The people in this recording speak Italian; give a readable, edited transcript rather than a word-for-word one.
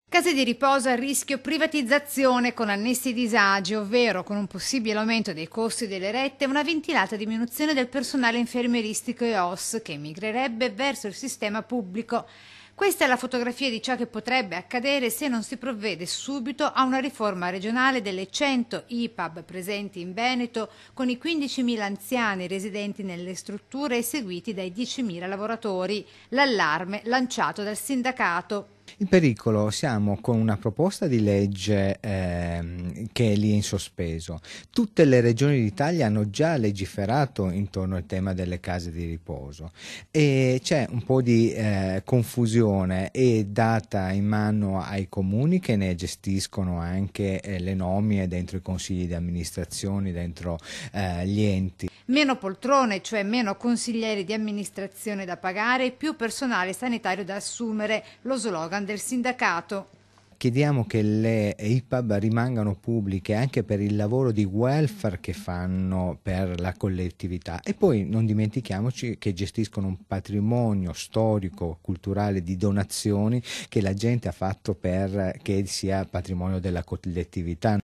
Case di riposo a rischio privatizzazione con annessi disagi, ovvero con un possibile aumento dei costi delle rette e una ventilata diminuzione del personale infermieristico e OSS che migrerebbe verso il sistema pubblico. Questa è la fotografia di ciò che potrebbe accadere se non si provvede subito a una riforma regionale delle 100 IPAB presenti in Veneto, con i 15.000 anziani residenti nelle strutture e seguiti dai 10.000 lavoratori. L'allarme lanciato dal sindacato. Il pericolo, siamo con una proposta di legge che è lì in sospeso. Tutte le regioni d'Italia hanno già legiferato intorno al tema delle case di riposo e c'è un po' di confusione e data in mano ai comuni che ne gestiscono anche le nomine dentro i consigli di amministrazione, dentro gli enti. Meno poltrone, cioè meno consiglieri di amministrazione da pagare e più personale sanitario da assumere, lo slogan del sindacato. Chiediamo che le IPAB rimangano pubbliche anche per il lavoro di welfare che fanno per la collettività e poi non dimentichiamoci che gestiscono un patrimonio storico, culturale di donazioni che la gente ha fatto per che sia patrimonio della collettività.